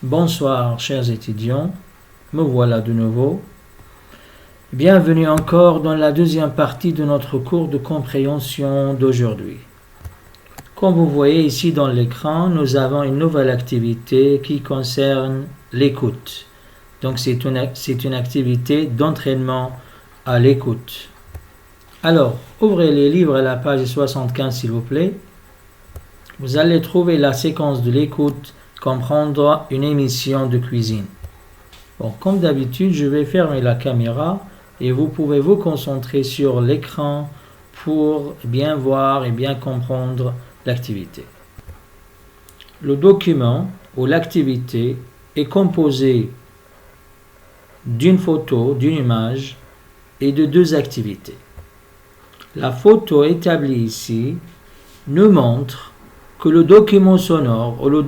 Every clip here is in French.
Bonsoir chers étudiants, me voilà de nouveau. Bienvenue encore dans la deuxième partie de notre cours de compréhension d'aujourd'hui. Comme vous voyez ici dans l'écran, nous avons une nouvelle activité qui concerne l'écoute. Donc c'est une activité d'entraînement à l'écoute. Alors, ouvrez les livres à la page 75 s'il vous plaît. Vous allez trouver la séquence de l'écoute, comprendre une émission de cuisine. Bon, comme d'habitude, je vais fermer la caméra et vous pouvez vous concentrer sur l'écran pour bien voir et bien comprendre l'activité. Le document ou l'activité est composé d'une photo, d'une image et de deux activités. La photo établie ici nous montre que le document sonore ou le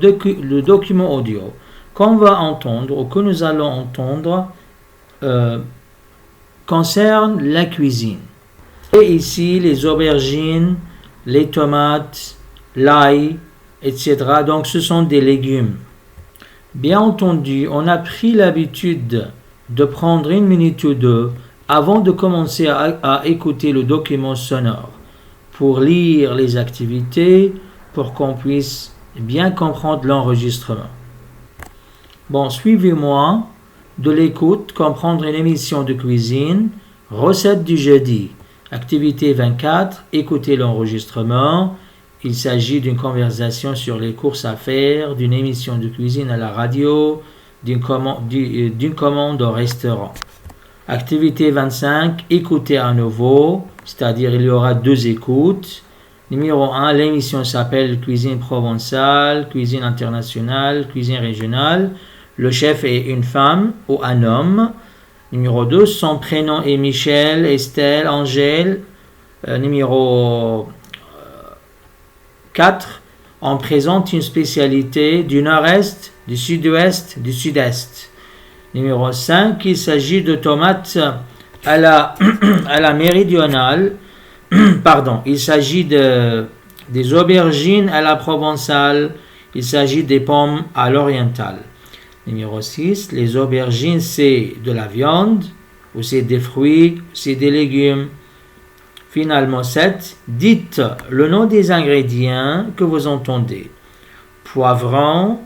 document audio qu'on va entendre ou que nous allons entendre concerne la cuisine. Et ici, les aubergines, les tomates, l'ail, etc. Donc, ce sont des légumes. Bien entendu, on a pris l'habitude de prendre une minute ou deux avant de commencer à écouter le document sonore pour lire les activités, pour qu'on puisse bien comprendre l'enregistrement. Bon, suivez-moi de l'écoute, comprendre une émission de cuisine, recette du jeudi, activité 24, écoutez l'enregistrement. Il s'agit d'une conversation sur les courses à faire, d'une émission de cuisine à la radio, d'une commande au restaurant. Activité 25, écoutez à nouveau, c'est-à-dire il y aura deux écoutes. Numéro 1, l'émission s'appelle Cuisine provençale, cuisine internationale, cuisine régionale. Le chef est une femme ou un homme. Numéro 2, son prénom est Michel, Estelle, Angèle. Numéro 4, on présente une spécialité du nord-est, du sud-ouest, du sud-est. Numéro 5, il s'agit de tomates à la méridionale. Il s'agit des aubergines à la provençale, il s'agit des pommes à l'orientale. Numéro 6, les aubergines c'est de la viande, ou c'est des fruits, c'est des légumes. Finalement 7, dites le nom des ingrédients que vous entendez. Poivron,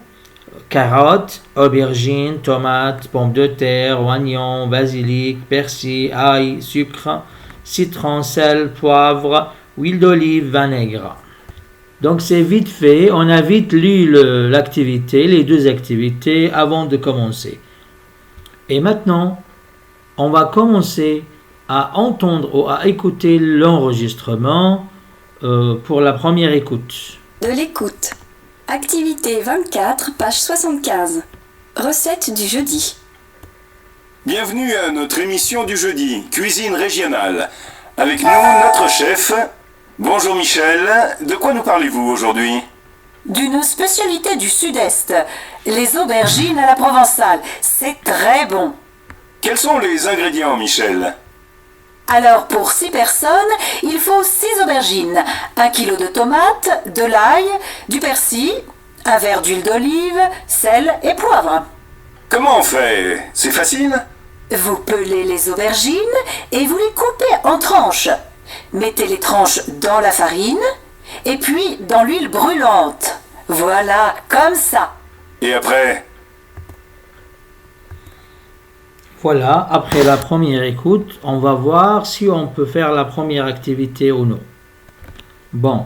carottes, aubergines, tomates, pommes de terre, oignons, basilic, persil, ail, sucre, citron, sel, poivre, huile d'olive, vinaigre. Donc c'est vite fait, on a vite lu l'activité, les deux activités avant de commencer. Et maintenant, on va commencer à entendre ou à écouter l'enregistrement pour la première écoute. De l'écoute. Activité 24, page 75. Recette du jeudi. Bienvenue à notre émission du jeudi, Cuisine régionale. Avec nous, notre chef. Bonjour Michel, de quoi nous parlez-vous aujourd'hui? D'une spécialité du sud-est, les aubergines à la provençale. C'est très bon. Quels sont les ingrédients, Michel? Alors, pour 6 personnes, il faut 6 aubergines, 1 kg de tomates, de l'ail, du persil, un verre d'huile d'olive, sel et poivre. Comment on fait? C'est facile? Vous pelez les aubergines et vous les coupez en tranches. Mettez les tranches dans la farine et puis dans l'huile brûlante. Voilà, comme ça. Et après? Voilà, après la première écoute, on va voir si on peut faire la première activité ou non. Bon,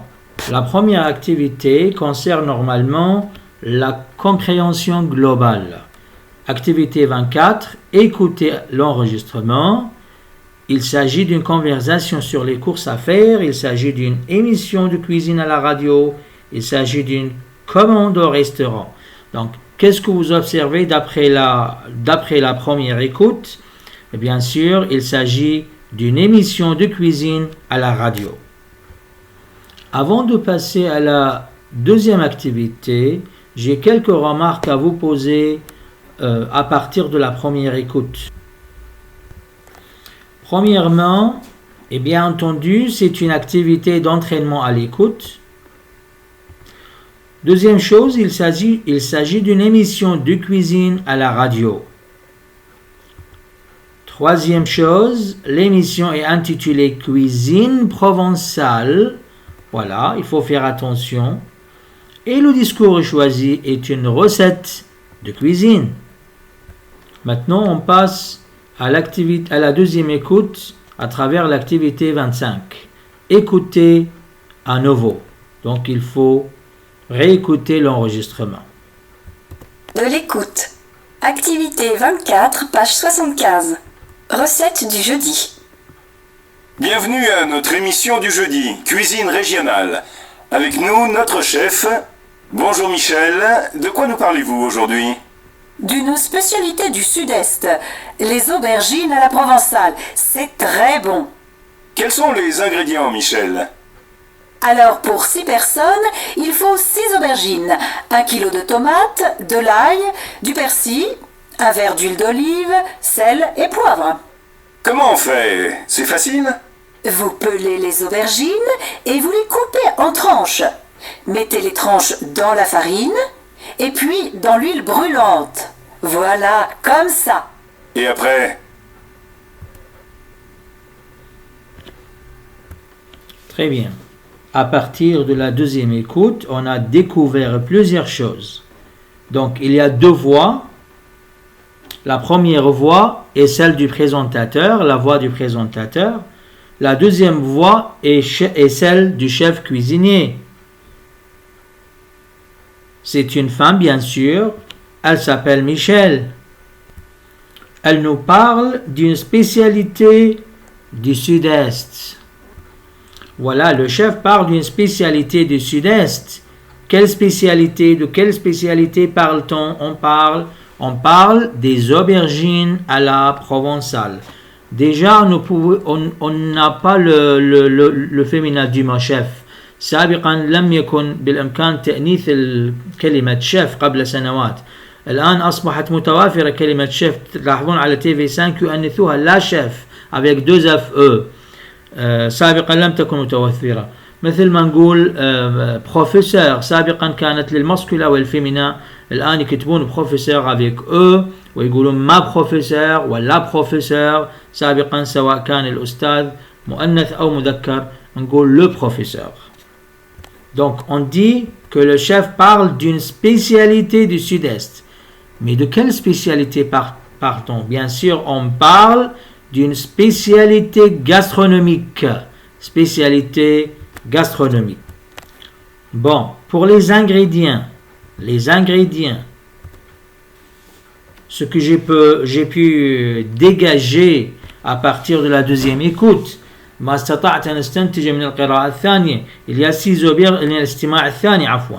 la première activité concerne normalement la compréhension globale. Activité 24, écoutez l'enregistrement. Il s'agit d'une conversation sur les courses à faire, il s'agit d'une émission de cuisine à la radio, il s'agit d'une commande au restaurant. Donc, qu'est-ce que vous observez d'après la première écoute? Et bien sûr, il s'agit d'une émission de cuisine à la radio. Avant de passer à la deuxième activité, j'ai quelques remarques à vous poser à partir de la première écoute. Premièrement, et bien entendu, c'est une activité d'entraînement à l'écoute. Deuxième chose, il s'agit d'une émission de cuisine à la radio. Troisième chose, l'émission est intitulée Cuisine provençale. Voilà, il faut faire attention. Et le discours choisi est une recette de cuisine. Maintenant, on passe à la deuxième écoute à travers l'activité 25. Écoutez à nouveau. Donc, il faut réécouter l'enregistrement. De l'écoute. Activité 24, page 75. Recette du jeudi. Bienvenue à notre émission du jeudi, Cuisine régionale. Avec nous, notre chef. Bonjour Michel, de quoi nous parlez-vous aujourd'hui? D'une spécialité du Sud-Est, les aubergines à la provençale. C'est très bon. Quels sont les ingrédients, Michel? Alors pour 6 personnes, il faut 6 aubergines, 1 kg de tomates, de l'ail, du persil, un verre d'huile d'olive, sel et poivre. Comment on fait? C'est facile? Vous pelez les aubergines et vous les coupez en tranches. Mettez les tranches dans la farine et puis dans l'huile brûlante. Voilà, comme ça. Et après? Très bien. À partir de la deuxième écoute, on a découvert plusieurs choses. Donc, il y a 2 voix. La première voix est celle du présentateur, la voix du présentateur. La deuxième voix est celle du chef cuisinier. C'est une femme, bien sûr. Elle s'appelle Michel. Elle nous parle d'une spécialité du Sud-Est. Voilà, le chef parle d'une spécialité du Sud-Est. De quelle spécialité parle-t-on? On parle des aubergines à la provençale. Déjà, on n'a pas le féminin du mot chef. سابقا لم يكن بالإمكان تأنيث كلمة شيف قبل سنوات. الآن أصبحت متوافرة كلمة شيف. تلاحظون على TV5 يؤنثوها لا شيف avec 2 FE. سابقا لم تكن متوفرة. مثل ما نقول بروفيسور، سابقا كانت للماسكولا والفيمينا، الآن يكتبون بروفيسور avec E ويقولون ما بروفيسور ولا بروفيسور. سابقا سواء كان الأستاذ مؤنث أو مذكر نقول le professeur. Donc on dit que le chef parle d'une spécialité du Sud-Est. Mais de quelle spécialité part-on? Bien sûr, on parle d'une spécialité gastronomique. Spécialité gastronomique. Bon, pour les ingrédients, ce que j'ai pu dégager à partir de la deuxième écoute, ما استطعت أن أستنتج من القراءة الثانية. Il y a 6 الاستماع الثاني عفوا.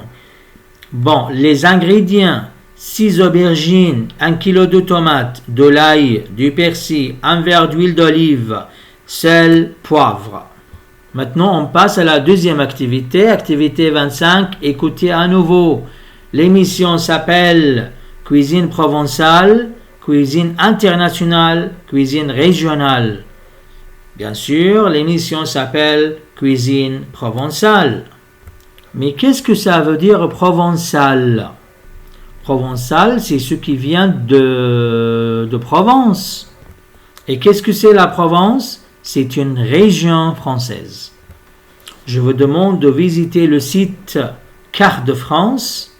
Bon, les ingrédients: 6 aubergines, 1 kg de tomates, de l'ail, du persil, un verre d'huile d'olive, sel, poivre. Maintenant, on passe à la deuxième activité, activité 25. Écoutez à nouveau. L'émission s'appelle Cuisine provençale, cuisine internationale, cuisine régionale. Bien sûr, l'émission s'appelle Cuisine provençale. Mais qu'est-ce que ça veut dire provençal? Provençal, c'est ce qui vient de Provence. Et qu'est-ce que c'est la Provence? C'est une région française. Je vous demande de visiter le site Carte de France.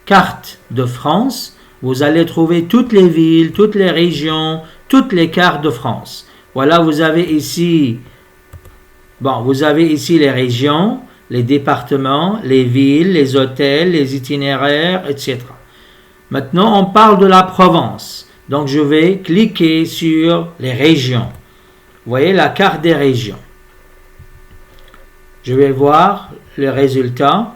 Carte de France. Vous allez trouver toutes les villes, toutes les régions, toutes les cartes de France. Voilà, vous avez ici les régions, les départements, les villes, les hôtels, les itinéraires, etc. Maintenant, on parle de la Provence. Donc, je vais cliquer sur les régions. Vous voyez la carte des régions. Je vais voir le résultat.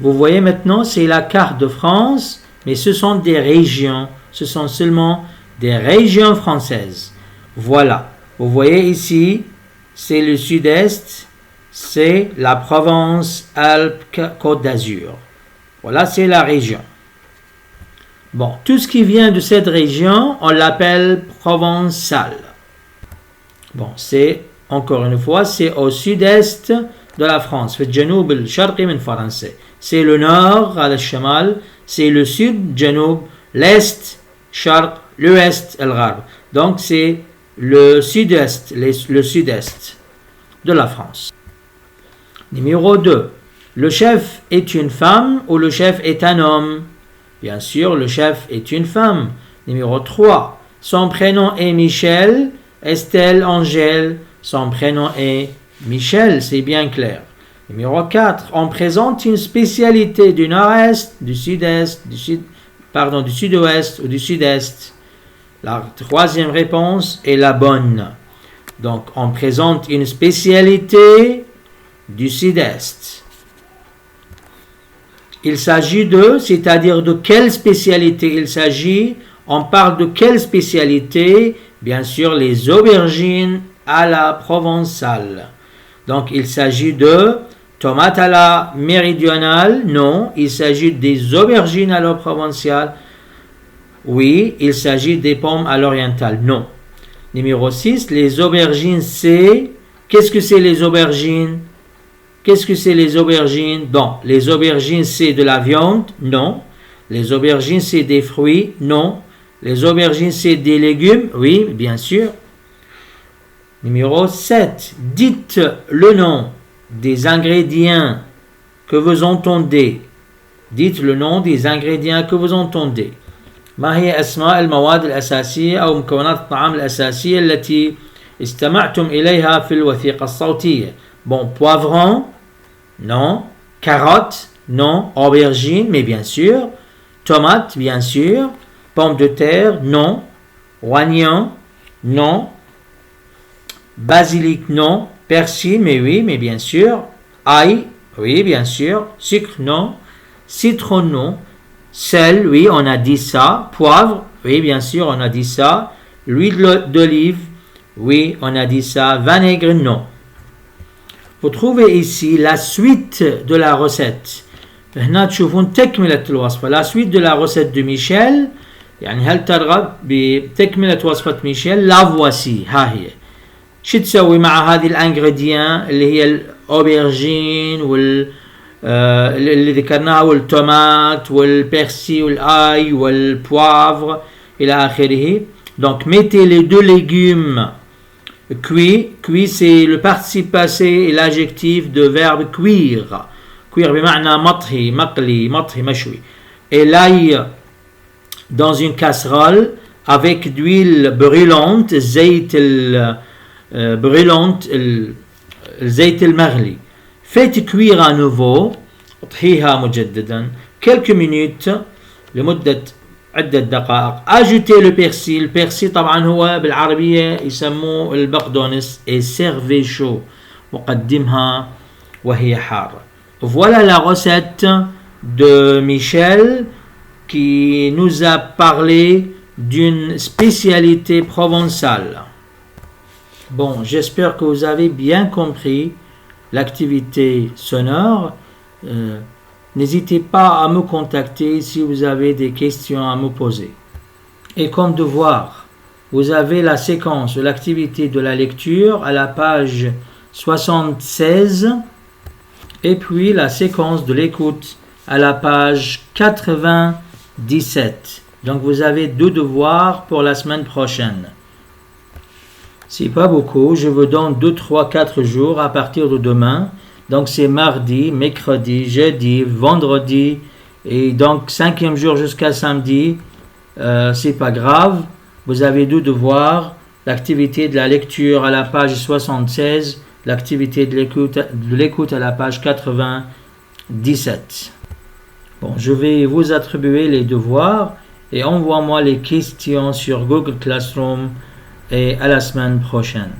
Vous voyez maintenant, c'est la carte de France, mais ce sont des régions. Ce sont seulement des régions françaises. Voilà. Vous voyez ici, c'est le Sud-Est, c'est la Provence, Alpes, Côte d'Azur. Voilà, c'est la région. Bon, tout ce qui vient de cette région, on l'appelle provençal. Bon, c'est, encore une fois, c'est au Sud-Est de la France. في الجنوب الشرقي من فرنسا. C'est le nord, هذا الشمال. C'est le sud, جنوب. L'est, شرق. L'ouest, الغرب. Donc c'est le sud-est, le sud-est de la France. Numéro 2. Le chef est une femme ou le chef est un homme? Bien sûr, le chef est une femme. Numéro 3. Son prénom est Michel, Estelle, Angèle. Son prénom est Michel, c'est bien clair. Numéro 4. On présente une spécialité du nord-est, du sud-est, du sud-ouest ou du sud-est. La troisième réponse est la bonne. Donc, on présente une spécialité du sud-est. Il s'agit de, c'est-à-dire de quelle spécialité il s'agit? On parle de quelle spécialité? Bien sûr, les aubergines à la provençale. Donc, il s'agit de tomates à la méridionale? Non. Il s'agit des aubergines à la provençale? Oui. Il s'agit des pommes à l'orientale? Non. Numéro 6, les aubergines, c'est... Qu'est-ce que c'est les aubergines? Qu'est-ce que c'est les aubergines? Non. Les aubergines, c'est de la viande? Non. Les aubergines, c'est des fruits? Non. Les aubergines, c'est des légumes? Oui, bien sûr. Numéro 7. Dites le nom des ingrédients que vous entendez. Dites le nom des ingrédients que vous entendez. ما هي أسماء المواد الأساسية أو مكونات الطعام الأساسية التي استمعتم إليها في الوثيقة الصوتية؟ Bon, poivron, non. Carotte, non. Aubergine, mais bien sûr. Tomate, bien sûr. Pomme de terre, non. Oignon, non. Basilic, non. Persil, mais oui, mais bien sûr. Ail, oui, bien sûr. Sucre, non. Citron, non. Sel, oui, on a dit ça. Poivre, oui, bien sûr, on a dit ça. L'huile d'olive, oui, on a dit ça. Vinaigre, non. Vous trouvez ici la suite de la recette. هنا تشوفون تكملة الوصفة. La suite de la recette de Michel. يعني هل ترغب بتكملة وصفة ميشيل؟ لا voici. ها هي. شو تسوي مع هذه الانغريديان اللي هي الاوبرجين اللي ذكرناها والتومات والبرسي والاي والبوافر الى اخره. Donc mettez les deux légumes cuits. Cuit, c'est le participe passé et l'adjectif de verbe cuire. Cuire بمعنى مطهي مقلي مطهي مشوي. Et l'ail dans une casserole avec d'huile brûlante, زيت brûlante, الزيت المغلي. Faites cuire à nouveau اطهيها مجددا quelques minutes لمدة عدة دقائق. Ajoutez le persil. Le persil طبعا هو بالعربية يسموه البقدونس. Et servez chaud. وقدمها وهي حارة. Voilà la recette de Michel qui nous a parlé d'une spécialité provençale. Bon, j'espère que vous avez bien compris l'activité sonore. N'hésitez pas à me contacter si vous avez des questions à me poser. Et comme devoir, vous avez la séquence de l'activité de la lecture à la page 76 et puis la séquence de l'écoute à la page 97. Donc vous avez 2 devoirs pour la semaine prochaine. C'est pas beaucoup, je vous donne 2, 3, 4 jours à partir de demain. Donc c'est mardi, mercredi, jeudi, vendredi et donc 5e jour jusqu'à samedi. C'est pas grave, vous avez 2 devoirs. L'activité de la lecture à la page 76, l'activité de l'écoute à la page 97. Bon, je vais vous attribuer les devoirs et envoie-moi les questions sur Google Classroom et à la semaine prochaine.